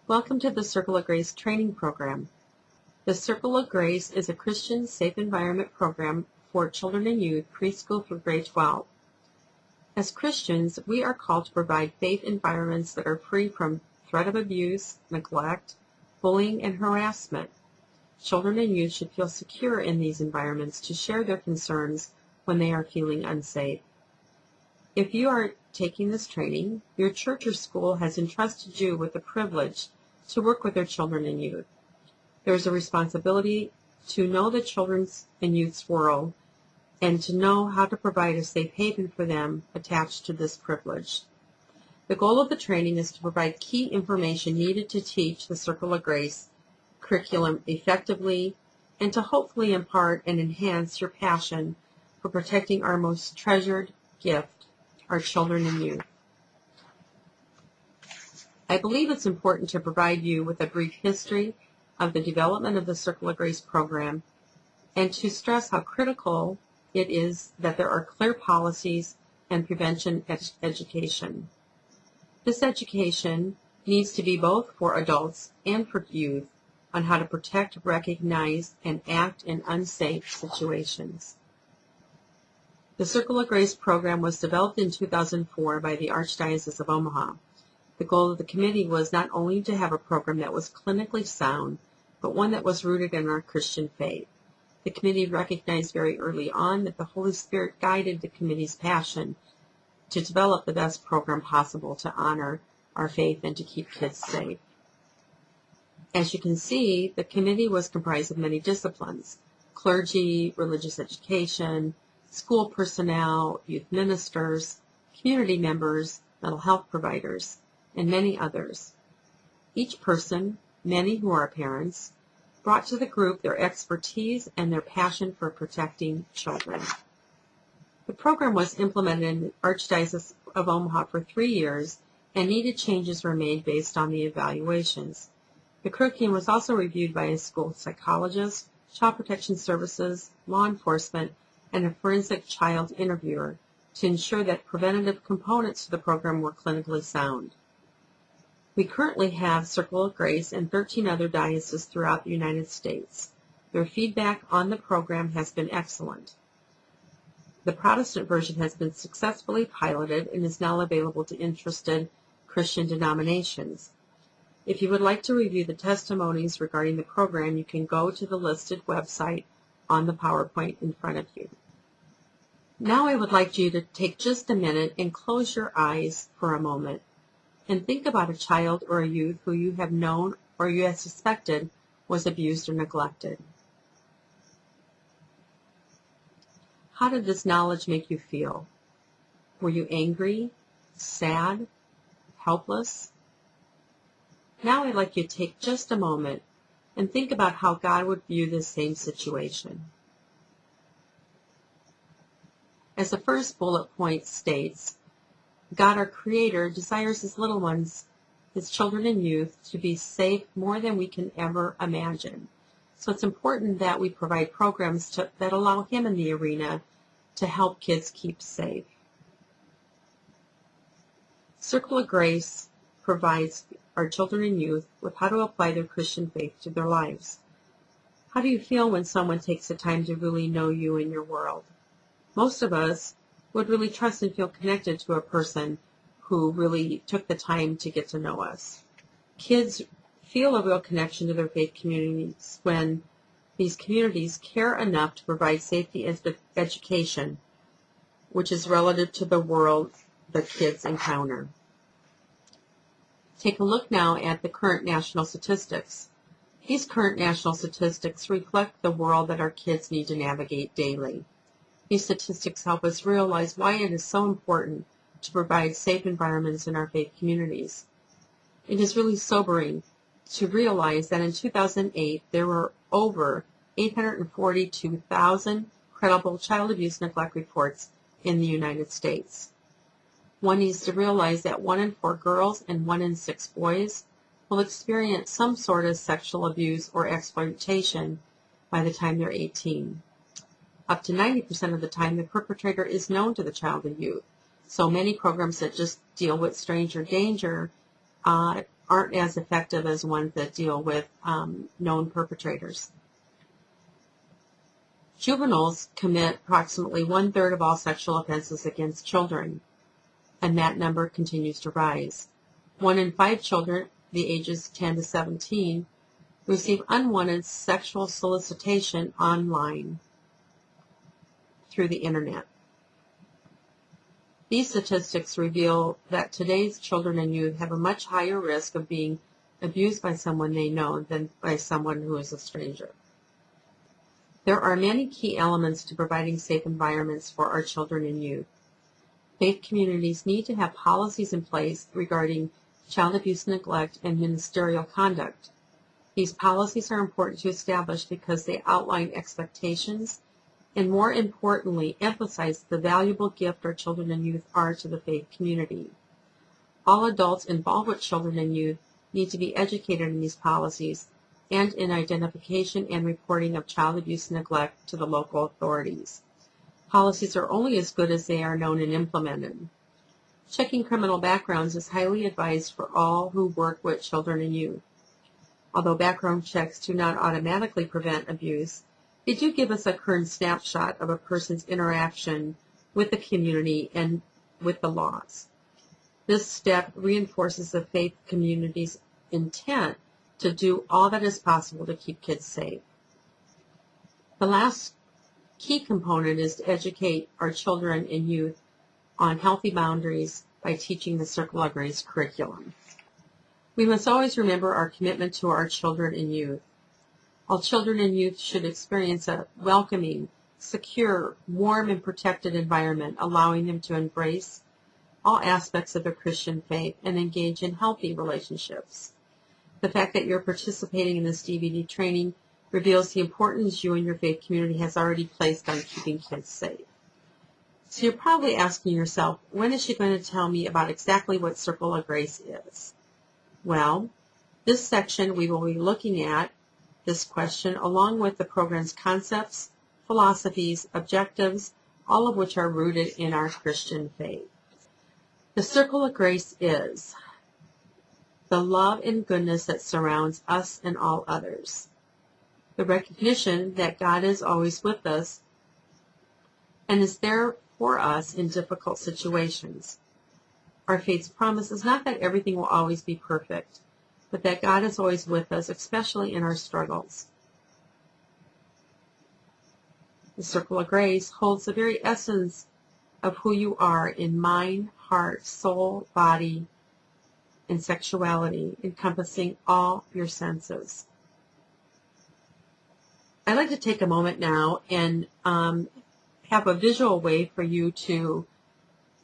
Welcome to the Circle of Grace training program. The Circle of Grace is a Christian safe environment program for children and youth preschool through grade 12. As Christians, we are called to provide safe environments that are free from threat of abuse, neglect, bullying, and harassment. Children and youth should feel secure in these environments to share their concerns when they are feeling unsafe. If you are taking this training, your church or school has entrusted you with the privilege to work with their children and youth. There is a responsibility to know the children's and youth's world and to know how to provide a safe haven for them attached to this privilege. The goal of the training is to provide key information needed to teach the Circle of Grace curriculum effectively and to hopefully impart and enhance your passion for protecting our most treasured gift, our children and youth. I believe it's important to provide you with a brief history of the development of the Circle of Grace program and to stress how critical it is that there are clear policies and prevention education. This education needs to be both for adults and for youth on how to protect, recognize, and act in unsafe situations. The Circle of Grace program was developed in 2004 by the Archdiocese of Omaha. The goal of the committee was not only to have a program that was clinically sound, but one that was rooted in our Christian faith. The committee recognized very early on that the Holy Spirit guided the committee's passion to develop the best program possible to honor our faith and to keep kids safe. As you can see, the committee was comprised of many disciplines: clergy, religious education, school personnel, youth ministers, community members, mental health providers, and many others. Each person, many who are parents, brought to the group their expertise and their passion for protecting children. The program was implemented in the Archdiocese of Omaha for 3 years, and needed changes were made based on the evaluations. The curriculum was also reviewed by a school psychologist, child protection services, law enforcement, and a forensic child interviewer to ensure that preventative components to the program were clinically sound. We currently have Circle of Grace in 13 other dioceses throughout the United States. Their feedback on the program has been excellent. The Protestant version has been successfully piloted and is now available to interested Christian denominations. If you would like to review the testimonies regarding the program, you can go to the listed website on the PowerPoint in front of you. Now I would like you to take just a minute and close your eyes for a moment and think about a child or a youth who you have known or you have suspected was abused or neglected. How did this knowledge make you feel? Were you angry, sad, helpless? Now I'd like you to take just a moment and think about how God would view this same situation. As the first bullet point states, God, our Creator, desires His little ones, His children and youth, to be safe more than we can ever imagine. So it's important that we provide programs that allow Him in the arena to help kids keep safe. Circle of Grace provides our children and youth with how to apply their Christian faith to their lives. How do you feel when someone takes the time to really know you and your world? Most of us would really trust and feel connected to a person who really took the time to get to know us. Kids feel a real connection to their faith communities when these communities care enough to provide safety education, which is relative to the world the kids encounter. Take a look now at the current national statistics. These current national statistics reflect the world that our kids need to navigate daily. These statistics help us realize why it is so important to provide safe environments in our faith communities. It is really sobering to realize that in 2008 there were over 842,000 credible child abuse neglect reports in the United States. One needs to realize that 1 in 4 girls and 1 in 6 boys will experience some sort of sexual abuse or exploitation by the time they're 18. Up to 90% of the time, the perpetrator is known to the child and youth. So many programs that just deal with stranger danger aren't as effective as ones that deal with known perpetrators. Juveniles commit approximately 1/3 of all sexual offenses against children, and that number continues to rise. 1 in 5 children, the ages 10 to 17, receive unwanted sexual solicitation online through the internet. These statistics reveal that today's children and youth have a much higher risk of being abused by someone they know than by someone who is a stranger. There are many key elements to providing safe environments for our children and youth. Faith communities need to have policies in place regarding child abuse, neglect, and ministerial conduct. These policies are important to establish because they outline expectations and, more importantly, emphasize the valuable gift our children and youth are to the faith community. All adults involved with children and youth need to be educated in these policies and in identification and reporting of child abuse and neglect to the local authorities. Policies are only as good as they are known and implemented. Checking criminal backgrounds is highly advised for all who work with children and youth. Although background checks do not automatically prevent abuse, they do give us a current snapshot of a person's interaction with the community and with the laws. This step reinforces the faith community's intent to do all that is possible to keep kids safe. The last key component is to educate our children and youth on healthy boundaries by teaching the Circle of Grace curriculum. We must always remember our commitment to our children and youth. All children and youth should experience a welcoming, secure, warm, and protected environment, allowing them to embrace all aspects of their Christian faith and engage in healthy relationships. The fact that you're participating in this DVD training reveals the importance you and your faith community has already placed on keeping kids safe. So you're probably asking yourself, when is she going to tell me about exactly what Circle of Grace is? Well, this section we will be looking at this question along with the program's concepts, philosophies, objectives, all of which are rooted in our Christian faith. The Circle of Grace is the love and goodness that surrounds us and all others, the recognition that God is always with us and is there for us in difficult situations. Our faith's promise is not that everything will always be perfect, but that God is always with us, especially in our struggles. The Circle of Grace holds the very essence of who you are in mind, heart, soul, body, and sexuality, encompassing all your senses. I'd like to take a moment now and have a visual way for you to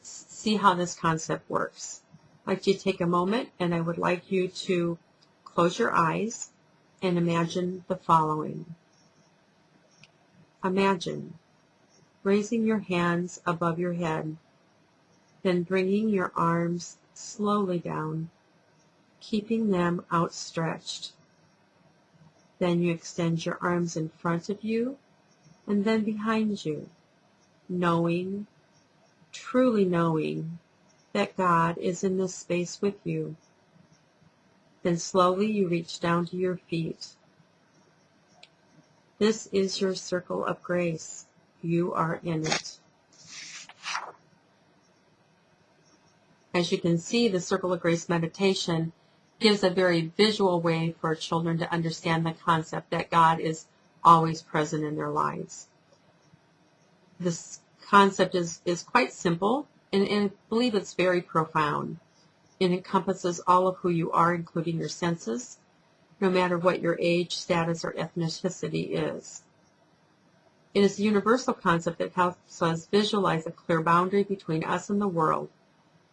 see how this concept works. I'd like you to take a moment, and I would like you to close your eyes and imagine the following. Imagine raising your hands above your head, then bringing your arms slowly down, keeping them outstretched. Then you extend your arms in front of you and then behind you, knowing, truly knowing, that God is in this space with you. Then slowly you reach down to your feet. This is your Circle of Grace. You are in it. As you can see, the Circle of Grace meditation gives a very visual way for children to understand the concept that God is always present in their lives. This concept is quite simple, and I believe it's very profound. It encompasses all of who you are, including your senses, no matter what your age, status, or ethnicity is. It is a universal concept that helps us visualize a clear boundary between us and the world.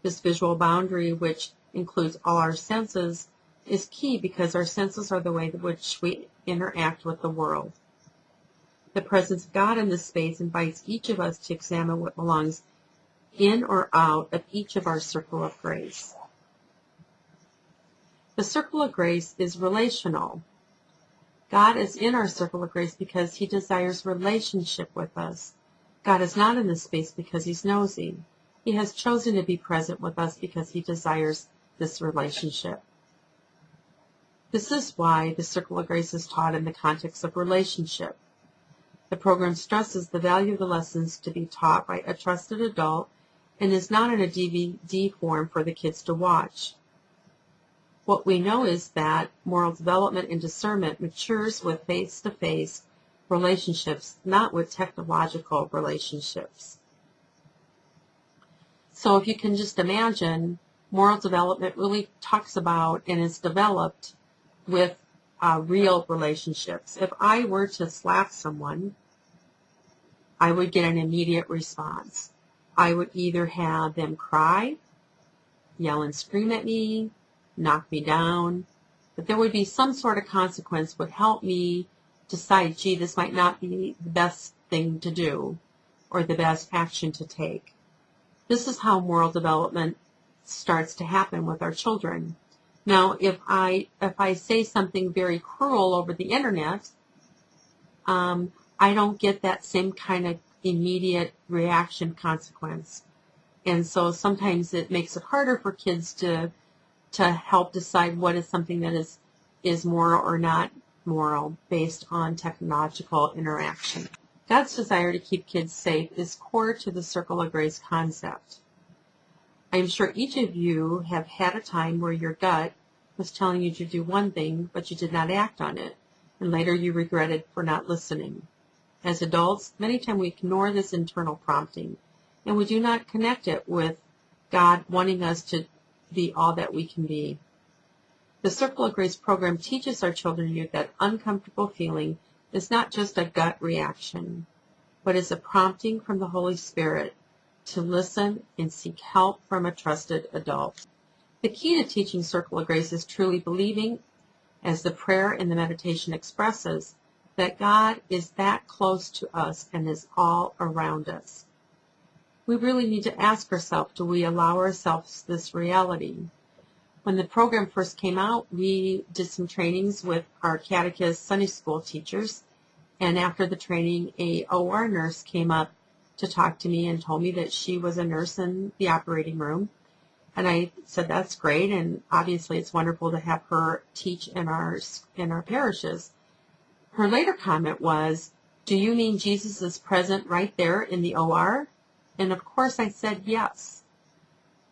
This visual boundary, which includes all our senses, is key because our senses are the way in which we interact with the world. The presence of God in this space invites each of us to examine what belongs in or out of each of our Circle of Grace. The Circle of Grace is relational. God is in our Circle of Grace because He desires relationship with us. God is not in this space because He's nosy. He has chosen to be present with us because He desires this relationship. This is why the Circle of Grace is taught in the context of relationship. The program stresses the value of the lessons to be taught by a trusted adult and is not in a DVD form for the kids to watch. What we know is that moral development and discernment matures with face-to-face relationships, not with technological relationships. So if you can just imagine, moral development really talks about and is developed with real relationships. If I were to slap someone, I would get an immediate response. I would either have them cry, yell and scream at me, knock me down, but there would be some sort of consequence would help me decide, gee, this might not be the best thing to do or the best action to take. This is how moral development starts to happen with our children. Now, if I say something very cruel over the internet, I don't get that same kind of immediate reaction consequence. And so sometimes it makes it harder for kids to help decide what is something that is moral or not moral based on technological interaction. God's desire to keep kids safe is core to the Circle of Grace concept. I'm sure each of you have had a time where your gut was telling you to do one thing, but you did not act on it, and later you regretted for not listening. As adults, many times we ignore this internal prompting, and we do not connect it with God wanting us to be all that we can be. The Circle of Grace program teaches our children and youth that uncomfortable feeling is not just a gut reaction, but is a prompting from the Holy Spirit to listen and seek help from a trusted adult. The key to teaching Circle of Grace is truly believing, as the prayer and the meditation expresses, that God is that close to us and is all around us. We really need to ask ourselves, do we allow ourselves this reality? When the program first came out, we did some trainings with our catechist Sunday school teachers, and after the training, a OR nurse came up to talk to me and told me that she was a nurse in the operating room. And I said, that's great, and obviously it's wonderful to have her teach in our parishes. Her later comment was, do you mean Jesus is present right there in the OR? And of course I said yes.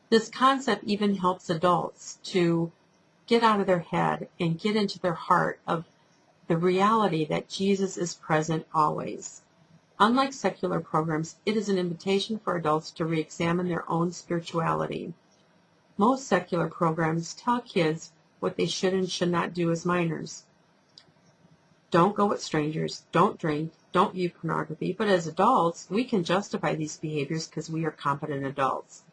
This concept even helps adults to get out of their head and get into their heart of the reality that Jesus is present always. Unlike secular programs, it is an invitation for adults to re-examine their own spirituality. Most secular programs tell kids what they should and should not do as minors. Don't go with strangers, don't drink, don't view pornography, but as adults, we can justify these behaviors because we are competent adults.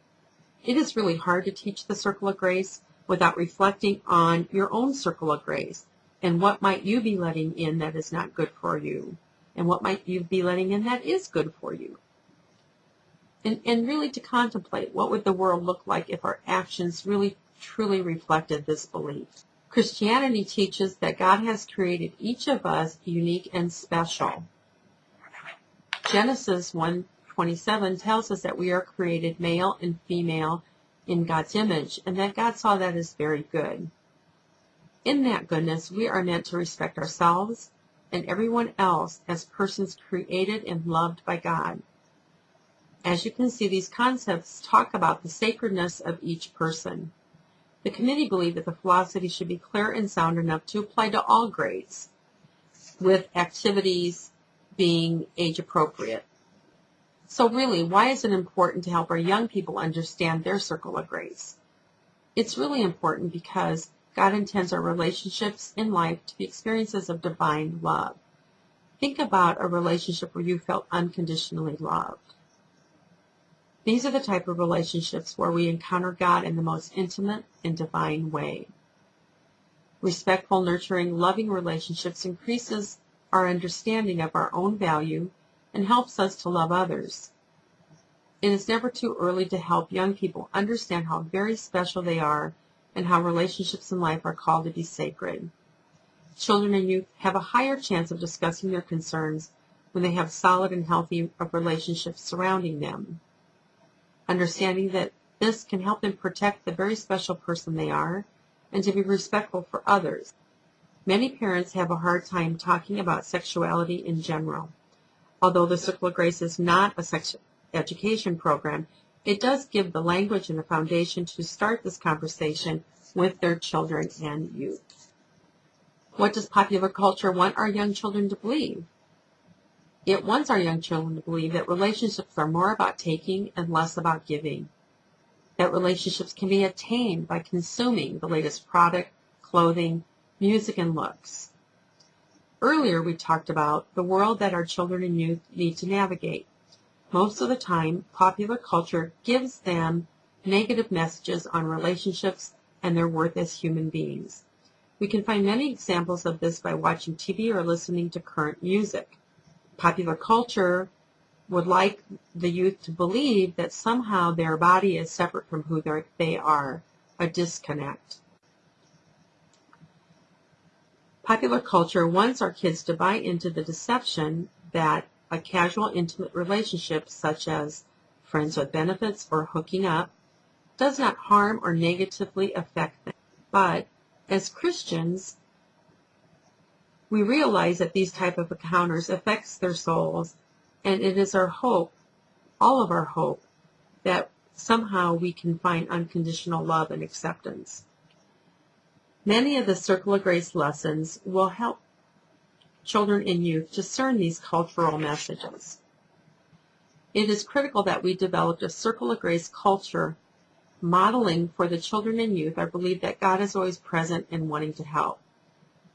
It is really hard to teach the Circle of Grace without reflecting on your own Circle of Grace and what might you be letting in that is not good for you, and what might you be letting in that is good for you. And really to contemplate what would the world look like if our actions really truly reflected this belief. Christianity teaches that God has created each of us unique and special. Genesis 1:27 tells us that we are created male and female in God's image, and that God saw that as very good. In that goodness, we are meant to respect ourselves and everyone else as persons created and loved by God. As you can see, these concepts talk about the sacredness of each person. The committee believed that the philosophy should be clear and sound enough to apply to all grades, with activities being age appropriate. So really, why is it important to help our young people understand their Circle of Grace? It's really important because God intends our relationships in life to be experiences of divine love. Think about a relationship where you felt unconditionally loved. These are the type of relationships where we encounter God in the most intimate and divine way. Respectful, nurturing, loving relationships increases our understanding of our own value and helps us to love others. It is never too early to help young people understand how very special they are and how relationships in life are called to be sacred. Children and youth have a higher chance of discussing their concerns when they have solid and healthy relationships surrounding them. Understanding that this can help them protect the very special person they are and to be respectful for others. Many parents have a hard time talking about sexuality in general. Although the Circle of Grace is not a sex education program, it does give the language and the foundation to start this conversation with their children and youth. What does popular culture want our young children to believe? It wants our young children to believe that relationships are more about taking and less about giving. That relationships can be attained by consuming the latest product, clothing, music, and looks. Earlier, we talked about the world that our children and youth need to navigate. Most of the time, popular culture gives them negative messages on relationships and their worth as human beings. We can find many examples of this by watching TV or listening to current music. Popular culture would like the youth to believe that somehow their body is separate from who they are, a disconnect. Popular culture wants our kids to buy into the deception that a casual, intimate relationship, such as friends with benefits or hooking up, does not harm or negatively affect them. But as Christians, we realize that these type of encounters affects their souls, and it is our hope, all of our hope, that somehow we can find unconditional love and acceptance. Many of the Circle of Grace lessons will help children and youth discern these cultural messages. It is critical that we develop a Circle of Grace culture modeling for the children and youth our belief that God is always present and wanting to help.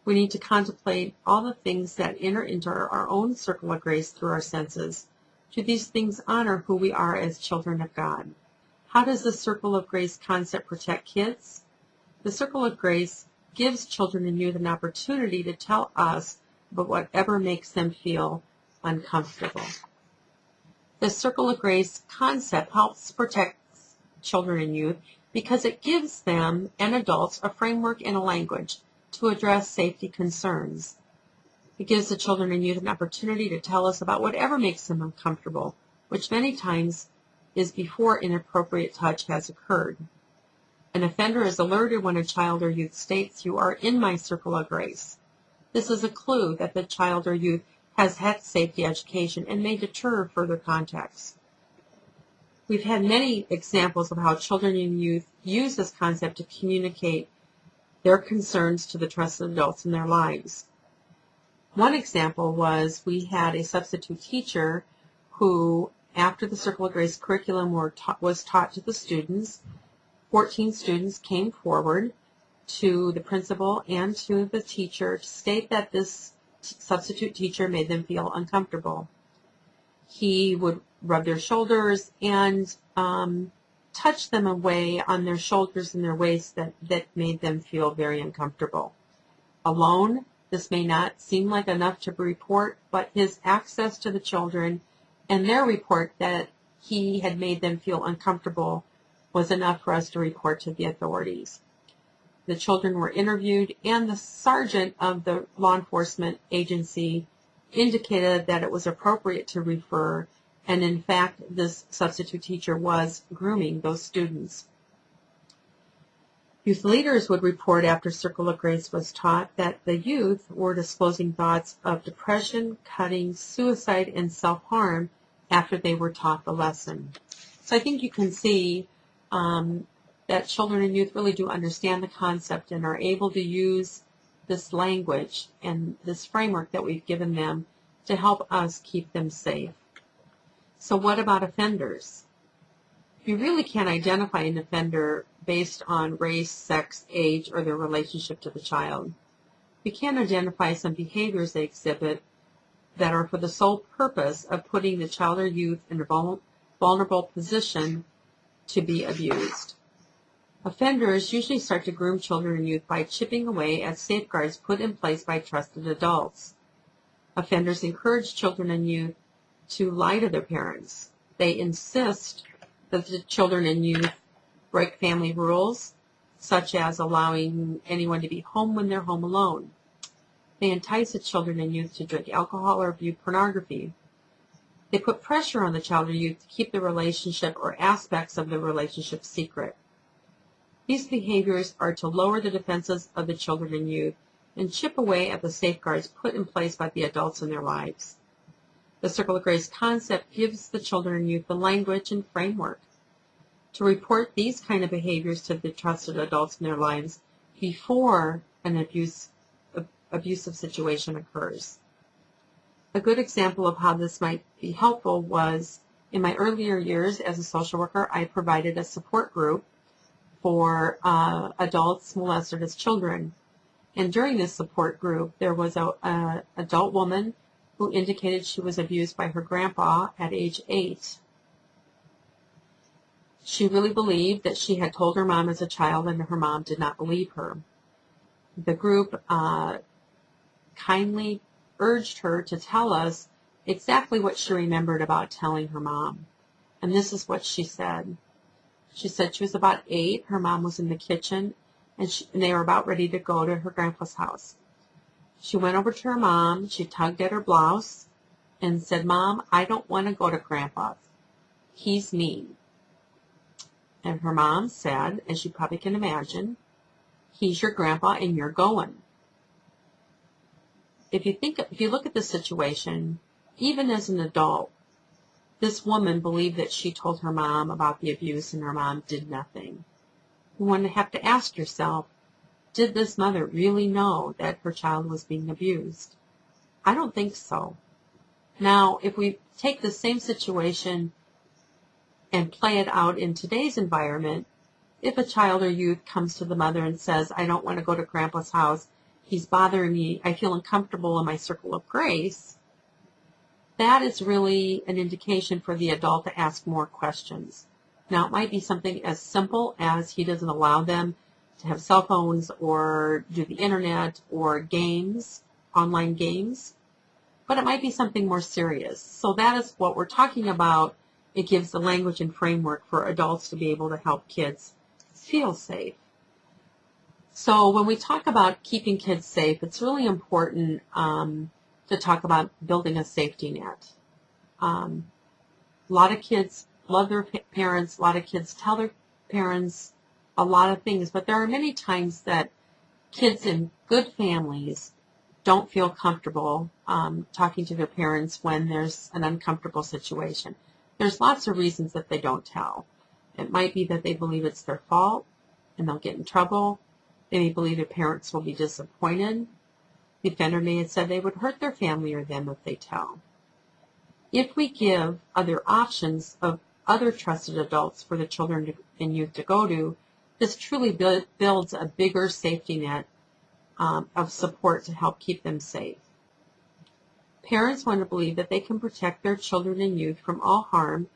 We need to contemplate all the things that enter into our own Circle of Grace through our senses. Do these things honor who we are as children of God? How does the Circle of Grace concept protect kids? The Circle of Grace gives children and youth an opportunity to tell us about whatever makes them feel uncomfortable. The Circle of Grace concept helps protect children and youth because it gives them and adults a framework and a language to address safety concerns. It gives the children and youth an opportunity to tell us about whatever makes them uncomfortable, which many times is before inappropriate touch has occurred. An offender is alerted when a child or youth states, "You are in my Circle of Grace." This is a clue that the child or youth has had safety education and may deter further contacts. We've had many examples of how children and youth use this concept to communicate their concerns to the trusted adults in their lives. One example was we had a substitute teacher who, after the Circle of Grace curriculum was taught to the students, 14 students came forward to the principal and to the teacher to state that this substitute teacher made them feel uncomfortable. He would rub their shoulders and touch them away on their shoulders and their waists that made them feel very uncomfortable. Alone, this may not seem like enough to report, but his access to the children and their report that he had made them feel uncomfortable was enough for us to report to the authorities. The children were interviewed, and the sergeant of the law enforcement agency indicated that it was appropriate to refer, and in fact, this substitute teacher was grooming those students. Youth leaders would report after Circle of Grace was taught that the youth were disclosing thoughts of depression, cutting, suicide, and self-harm after they were taught the lesson. So I think you can see that children and youth really do understand the concept and are able to use this language and this framework that we've given them to help us keep them safe. So what about offenders? You really can't identify an offender based on race, sex, age, or their relationship to the child. You can identify some behaviors they exhibit that are for the sole purpose of putting the child or youth in a vulnerable position to be abused. Offenders usually start to groom children and youth by chipping away at safeguards put in place by trusted adults. Offenders encourage children and youth to lie to their parents. They insist that the children and youth break family rules, such as allowing anyone to be home when they're home alone. They entice the children and youth to drink alcohol or view pornography. They put pressure on the child or youth to keep the relationship or aspects of the relationship secret. These behaviors are to lower the defenses of the children and youth and chip away at the safeguards put in place by the adults in their lives. The Circle of Grace concept gives the children and youth the language and framework to report these kind of behaviors to the trusted adults in their lives before an abusive situation occurs. A good example of how this might be helpful was in my earlier years as a social worker, I provided a support group for adults molested as children. And during this support group, there was an adult woman who indicated she was abused by her grandpa at age 8. She really believed that she had told her mom as a child, and her mom did not believe her. The group kindly urged her to tell us exactly what she remembered about telling her mom. And this is what she said. She said she was about 8. Her mom was in the kitchen, and they were about ready to go to her grandpa's house. She went over to her mom. She tugged at her blouse and said, "Mom, I don't want to go to Grandpa's. He's mean." And her mom said, as you probably can imagine, "He's your grandpa and you're going." If you look at the situation, even as an adult, this woman believed that she told her mom about the abuse and her mom did nothing. You want to have to ask yourself, did this mother really know that her child was being abused? I don't think so. Now, if we take the same situation and play it out in today's environment, if a child or youth comes to the mother and says, "I don't want to go to Grandpa's house, he's bothering me, I feel uncomfortable in my circle of grace," that is really an indication for the adult to ask more questions. Now, it might be something as simple as he doesn't allow them to have cell phones or do the internet or games, online games, but it might be something more serious. So that is what we're talking about. It gives the language and framework for adults to be able to help kids feel safe. So when we talk about keeping kids safe, it's really important to talk about building a safety net. A lot of kids love their parents. A lot of kids tell their parents a lot of things, but there are many times that kids in good families don't feel comfortable talking to their parents when there's an uncomfortable situation. There's lots of reasons that they don't tell. It might be that they believe it's their fault and they'll get in trouble. They may believe their parents will be disappointed. The offender may have said they would hurt their family or them if they tell. If we give other options of other trusted adults for the children and youth to go to, this truly builds a bigger safety net of support to help keep them safe. Parents want to believe that they can protect their children and youth from all harm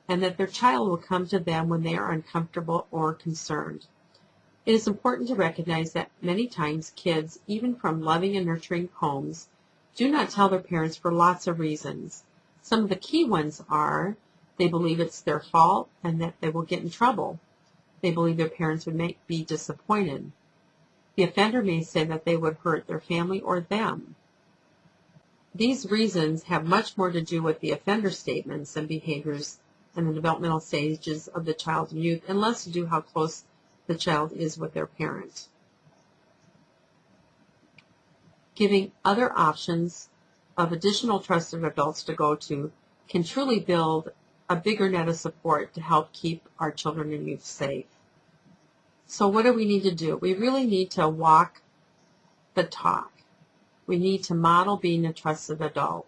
and that their child will come to them when they are uncomfortable or concerned. It is important to recognize that many times kids, even from loving and nurturing homes, do not tell their parents for lots of reasons. Some of the key ones are they believe it's their fault and that they will get in trouble. They believe their parents would be disappointed. The offender may say that they would hurt their family or them. These reasons have much more to do with the offender statements and behaviors and the developmental stages of the child and youth, and less to do how close the child is with their parent. Giving other options of additional trusted adults to go to can truly build a bigger net of support to help keep our children and youth safe. So what do we need to do? We really need to walk the talk. We need to model being a trusted adult.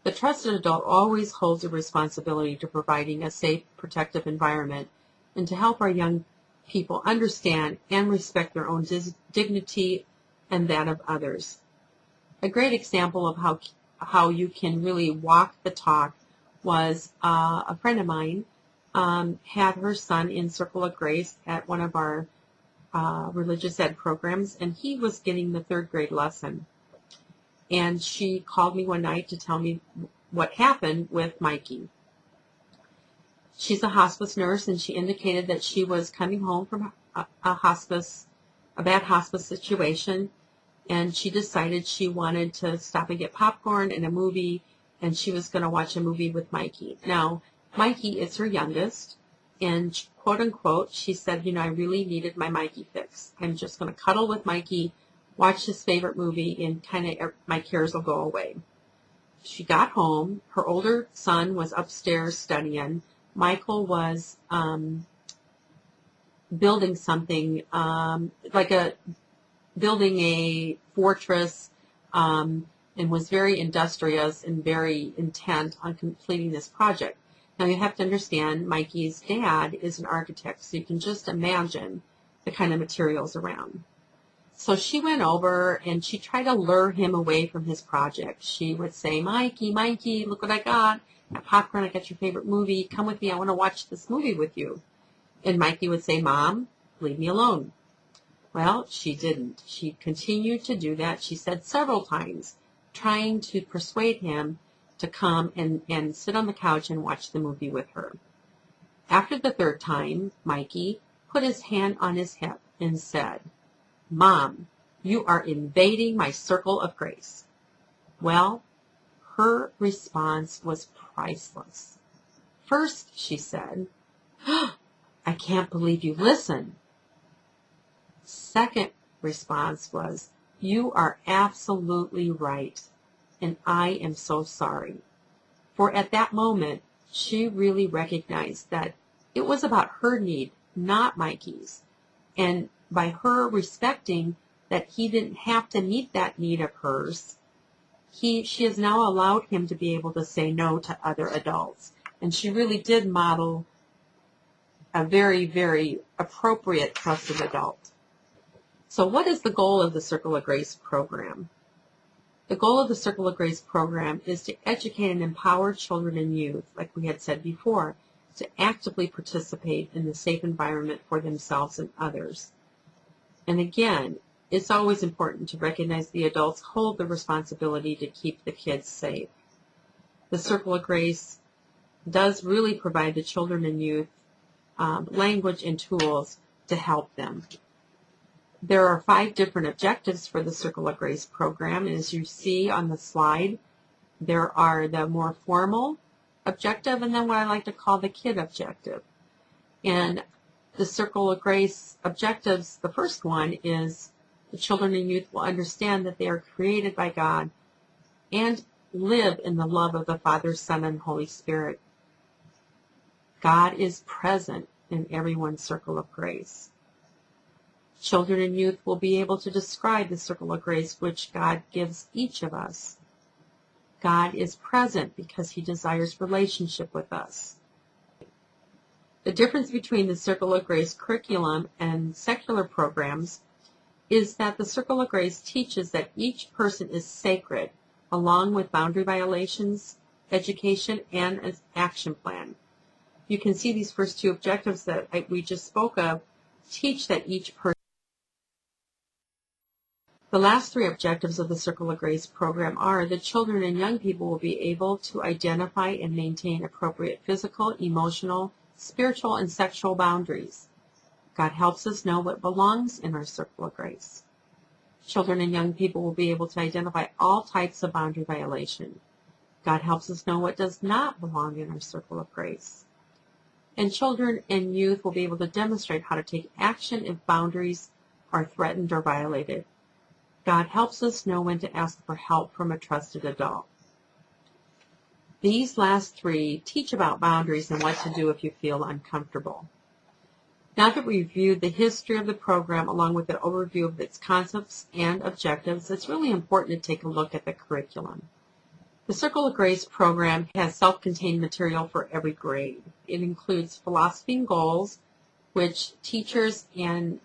The trusted adult always holds a responsibility to providing a safe, protective environment and to help our young people understand and respect their own dignity and that of others. A great example of how you can really walk the talk was a friend of mine had her son in Circle of Grace at one of our religious ed programs, and he was getting the 3rd grade lesson. And she called me one night to tell me what happened with Mikey. She's a hospice nurse, and she indicated that she was coming home from a bad hospice situation, and she decided she wanted to stop and get popcorn and a movie, and she was going to watch a movie with Mikey. Now, Mikey is her youngest, and quote unquote, she said, I really needed my Mikey fix. I'm just going to cuddle with Mikey watch his favorite movie, and kind of my cares will go away. She got home. Her older son was upstairs studying. Michael was building something, building a fortress, and was very industrious and very intent on completing this project. Now you have to understand, Mikey's dad is an architect, so you can just imagine the kind of materials around. So she went over and she tried to lure him away from his project. She would say, Mikey, Mikey, look what I got. I got popcorn, I got your favorite movie. Come with me, I want to watch this movie with you. And Mikey would say, Mom, leave me alone. Well, she didn't. She continued to do that. She said several times, trying to persuade him to come and sit on the couch and watch the movie with her. After the third time, Mikey put his hand on his hip and said, Mom, you are invading my circle of grace. Well, her response was priceless. First, she said, I can't believe you listen. Second response was, you are absolutely right, and I am so sorry. For at that moment, she really recognized that it was about her need, not Mikey's. And by her respecting that he didn't have to meet that need of hers, she has now allowed him to be able to say no to other adults. And she really did model a very, very appropriate, trusted adult. So what is the goal of the Circle of Grace program? The goal of the Circle of Grace program is to educate and empower children and youth, like we had said before, to actively participate in the safe environment for themselves and others. And again, it's always important to recognize the adults hold the responsibility to keep the kids safe. The Circle of Grace does really provide the children and youth language and tools to help them. There are 5 different objectives for the Circle of Grace program. As you see on the slide, there are the more formal objective and then what I like to call the kid objective. And the Circle of Grace objectives, the first one is the children and youth will understand that they are created by God and live in the love of the Father, Son, and Holy Spirit. God is present in everyone's circle of grace. Children and youth will be able to describe the circle of grace which God gives each of us. God is present because he desires relationship with us. The difference between the Circle of Grace curriculum and secular programs is that the Circle of Grace teaches that each person is sacred, along with boundary violations, education, and an action plan. You can see these first 2 objectives that we just spoke of teach that each person. The last 3 objectives of the Circle of Grace program are that children and young people will be able to identify and maintain appropriate physical, emotional, spiritual, and sexual boundaries. God helps us know what belongs in our circle of grace. Children and young people will be able to identify all types of boundary violation. God helps us know what does not belong in our circle of grace. And children and youth will be able to demonstrate how to take action if boundaries are threatened or violated. God helps us know when to ask for help from a trusted adult. These last 3 teach about boundaries and what to do if you feel uncomfortable. Now that we've reviewed the history of the program along with an overview of its concepts and objectives, it's really important to take a look at the curriculum. The Circle of Grace program has self-contained material for every grade. It includes philosophy and goals, which teachers and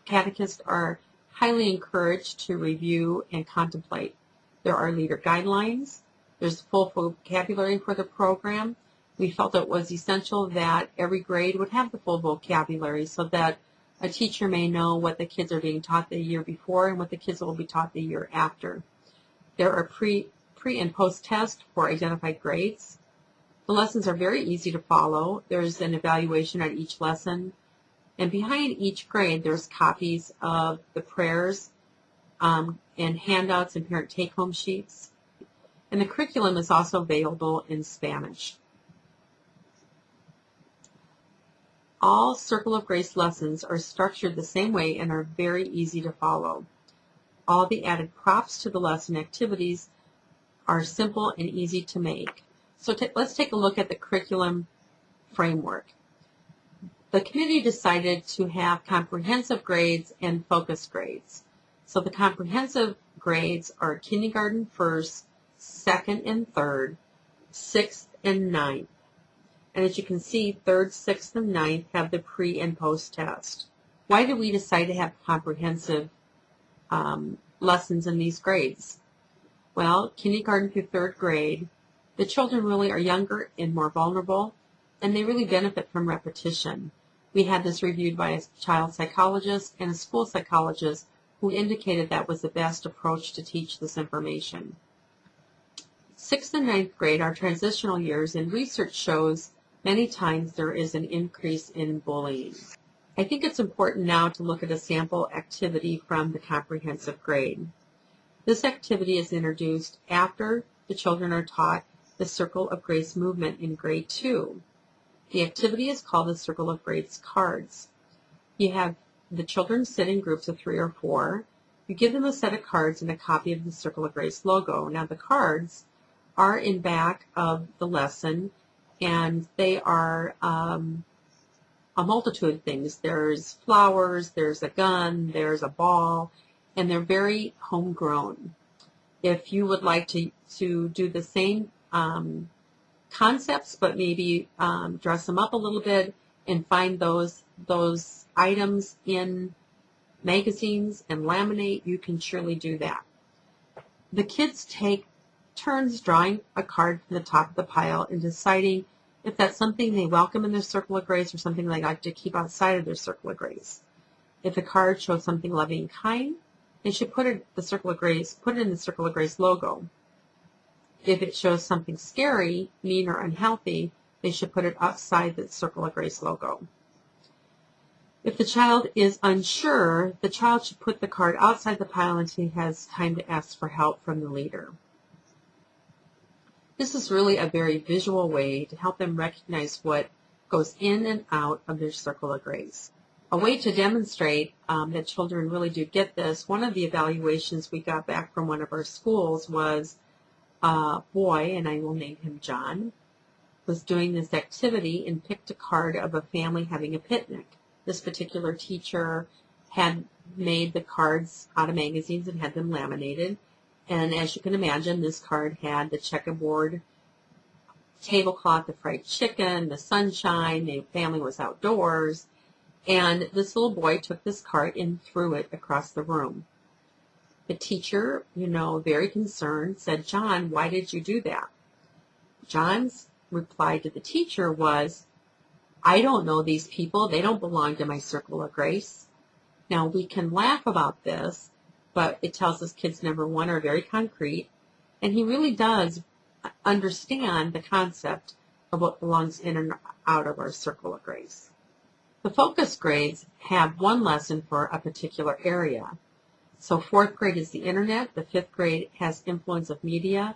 catechists are highly encouraged to review and contemplate. There are leader guidelines. There's full vocabulary for the program. We felt it was essential that every grade would have the full vocabulary so that a teacher may know what the kids are being taught the year before and what the kids will be taught the year after. There are pre and post tests for identified grades. The lessons are very easy to follow. There's an evaluation on each lesson. And behind each grade, there's copies of the prayers and handouts and parent take-home sheets. And the curriculum is also available in Spanish. All Circle of Grace lessons are structured the same way and are very easy to follow. All the added props to the lesson activities are simple and easy to make. So let's take a look at the curriculum framework. The committee decided to have comprehensive grades and focus grades. So the comprehensive grades are kindergarten first, second and third, sixth and ninth. And as you can see, third, sixth, and ninth have the pre and post test. Why did we decide to have comprehensive lessons in these grades? Well, kindergarten through third grade, the children really are younger and more vulnerable, and they really benefit from repetition. We had this reviewed by a child psychologist and a school psychologist who indicated that was the best approach to teach this information. Sixth and ninth grade are transitional years, and research shows many times there is an increase in bullying. I think it's important now to look at a sample activity from the comprehensive grade. This activity is introduced after the children are taught the Circle of Grace movement in grade 2. The activity is called the Circle of Grace cards. You have the children sit in groups of 3 or 4. You give them a set of cards and a copy of the Circle of Grace logo. Now the cards are in back of the lesson, and they are a multitude of things. There's flowers, there's a gun, there's a ball, and they're very homegrown. If you would like to do the same concepts, but maybe dress them up a little bit and find those items in magazines and laminate, you can surely do that. The kids take turns drawing a card from the top of the pile and deciding if that's something they welcome in their Circle of Grace or something they like to keep outside of their Circle of Grace. If the card shows something loving and kind, they should put it in the Circle of Grace logo. If it shows something scary, mean, or unhealthy, they should put it outside the Circle of Grace logo. If the child is unsure, the child should put the card outside the pile until he has time to ask for help from the leader. This is really a very visual way to help them recognize what goes in and out of their Circle of Grace. A way to demonstrate that children really do get this, one of the evaluations we got back from one of our schools was a boy, and I will name him John, was doing this activity and picked a card of a family having a picnic. This particular teacher had made the cards out of magazines and had them laminated. And as you can imagine, this card had the checkerboard tablecloth, the fried chicken, the sunshine, the family was outdoors. And this little boy took this card and threw it across the room. The teacher, very concerned, said, "John, why did you do that?" John's reply to the teacher was, "I don't know these people. They don't belong to my Circle of Grace." Now, we can laugh about this, but it tells us kids, number one, are very concrete, and he really does understand the concept of what belongs in and out of our Circle of Grace. The focus grades have one lesson for a particular area. So 4th grade is the internet, the 5th grade has influence of media,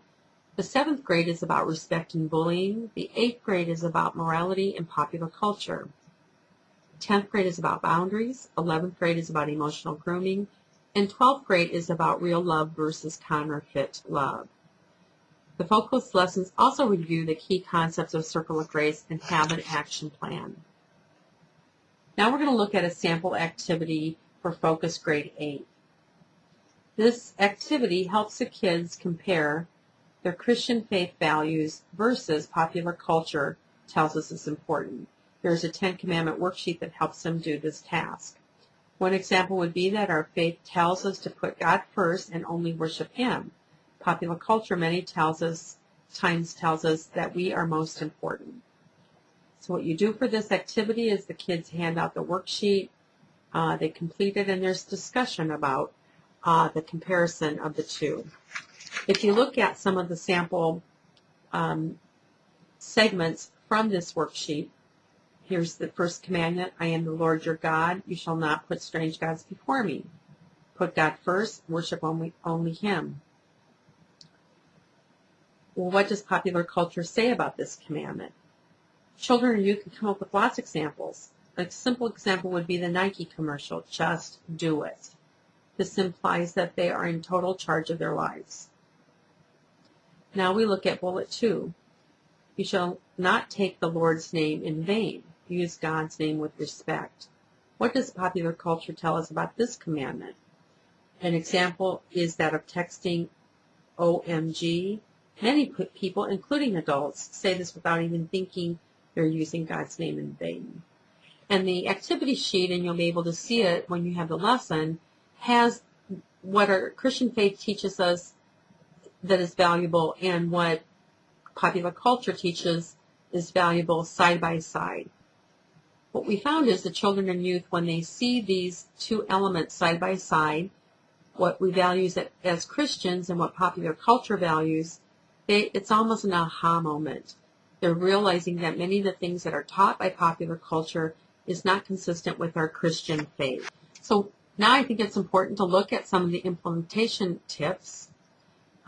the 7th grade is about respect and bullying, the 8th grade is about morality and popular culture, 10th grade is about boundaries, 11th grade is about emotional grooming, and 12th grade is about real love versus counterfeit love. The focus lessons also review the key concepts of Circle of Grace and have an action plan. Now we're going to look at a sample activity for Focus Grade 8. This activity helps the kids compare their Christian faith values versus popular culture tells us is important. There's a 10 Commandment worksheet that helps them do this task. One example would be that our faith tells us to put God first and only worship Him. Popular culture many times tells us that we are most important. So what you do for this activity is the kids hand out the worksheet, they complete it, and there's discussion about the comparison of the two. If you look at some of the sample segments from this worksheet, here's the first commandment: I am the Lord your God. You shall not put strange gods before me. Put God first, worship only Him. Well, what does popular culture say about this commandment? Children and youth can come up with lots of examples. A simple example would be the Nike commercial, just do it. This implies that they are in total charge of their lives. Now we look at bullet 2. You shall not take the Lord's name in vain. Use God's name with respect. What does popular culture tell us about this commandment? An example is that of texting OMG. Many people, including adults, say this without even thinking they're using God's name in vain. And the activity sheet, and you'll be able to see it when you have the lesson, has what our Christian faith teaches us that is valuable and what popular culture teaches is valuable side by side. What we found is the children and youth, when they see these two elements side by side, what we value as Christians and what popular culture values, it's almost an aha moment. They're realizing that many of the things that are taught by popular culture is not consistent with our Christian faith. So now I think it's important to look at some of the implementation tips.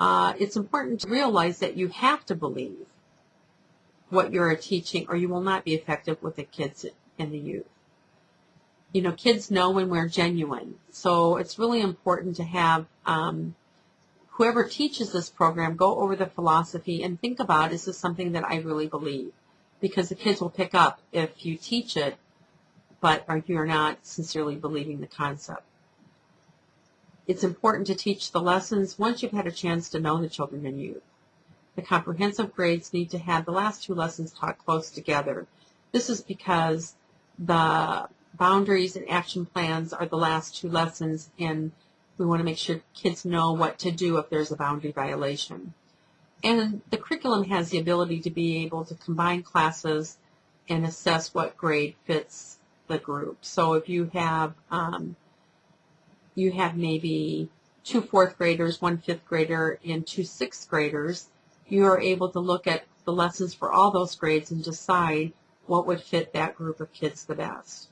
It's important to realize that you have to believe what you're teaching, or you will not be effective with the kids and the youth. You know, kids know when we're genuine. So it's really important to have whoever teaches this program go over the philosophy and think about, is this something that I really believe? Because the kids will pick up if you teach it, but you're not sincerely believing the concept. It's important to teach the lessons once you've had a chance to know the children and youth. The comprehensive grades need to have the last two lessons taught close together. This is because the boundaries and action plans are the last two lessons, and we want to make sure kids know what to do if there's a boundary violation. And the curriculum has the ability to be able to combine classes and assess what grade fits the group. So if you have maybe 2 4th graders, 1 5th grader, and 2 6th graders, you are able to look at the lessons for all those grades and decide what would fit that group of kids the best.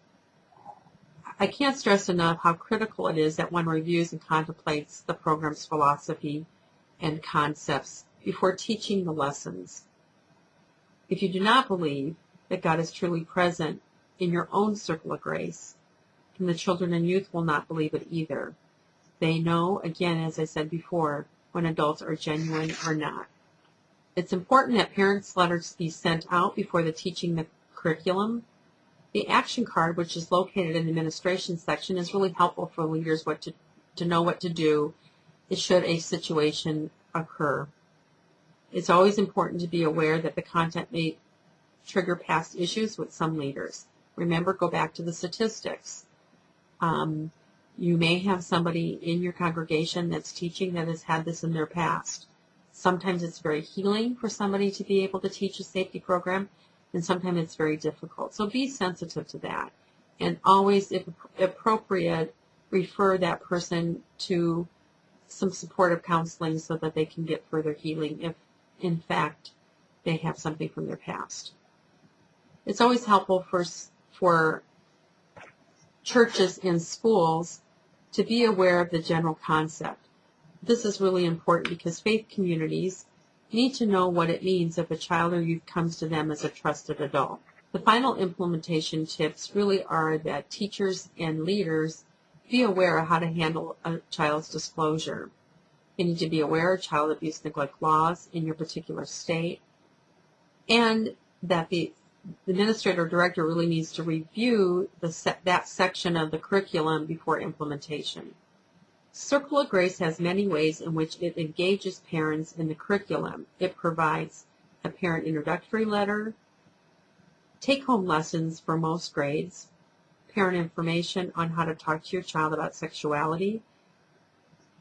I can't stress enough how critical it is that one reviews and contemplates the program's philosophy and concepts before teaching the lessons. If you do not believe that God is truly present in your own circle of grace, then the children and youth will not believe it either. They know, again, as I said before, when adults are genuine or not. It's important that parents' letters be sent out before teaching the curriculum. The action card, which is located in the administration section, is really helpful for leaders to know what to do should a situation occur. It's always important to be aware that the content may trigger past issues with some leaders. Remember, go back to the statistics. You may have somebody in your congregation that's teaching that has had this in their past. Sometimes it's very healing for somebody to be able to teach a safety program, and sometimes it's very difficult. So be sensitive to that. And always, if appropriate, refer that person to some supportive counseling so that they can get further healing if, in fact, they have something from their past. It's always helpful for churches and schools to be aware of the general concept. This is really important because faith communities need to know what it means if a child or youth comes to them as a trusted adult. The final implementation tips really are that teachers and leaders be aware of how to handle a child's disclosure. You need to be aware of child abuse neglect laws in your particular state, and that the administrator or director really needs to review that section of the curriculum before implementation. Circle of Grace has many ways in which it engages parents in the curriculum. It provides a parent introductory letter, take-home lessons for most grades, parent information on how to talk to your child about sexuality,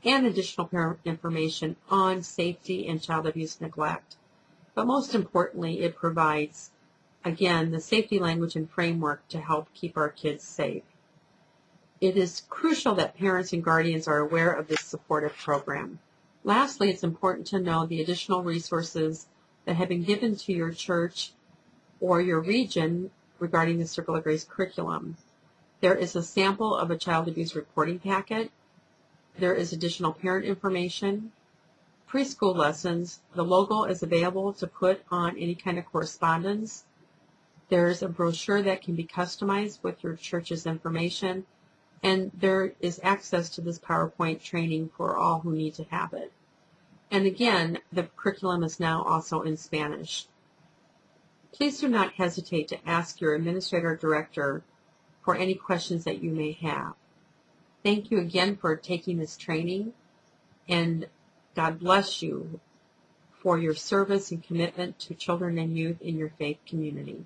and additional parent information on safety and child abuse neglect. But most importantly, it provides, again, the safety language and framework to help keep our kids safe. It is crucial that parents and guardians are aware of this supportive program. Lastly, it's important to know the additional resources that have been given to your church or your region regarding the Circle of Grace curriculum. There is a sample of a child abuse reporting packet. There is additional parent information, preschool lessons. The logo is available to put on any kind of correspondence. There's a brochure that can be customized with your church's information. And there is access to this PowerPoint training for all who need to have it. And again, the curriculum is now also in Spanish. Please do not hesitate to ask your administrator or director for any questions that you may have. Thank you again for taking this training, and God bless you for your service and commitment to children and youth in your faith community.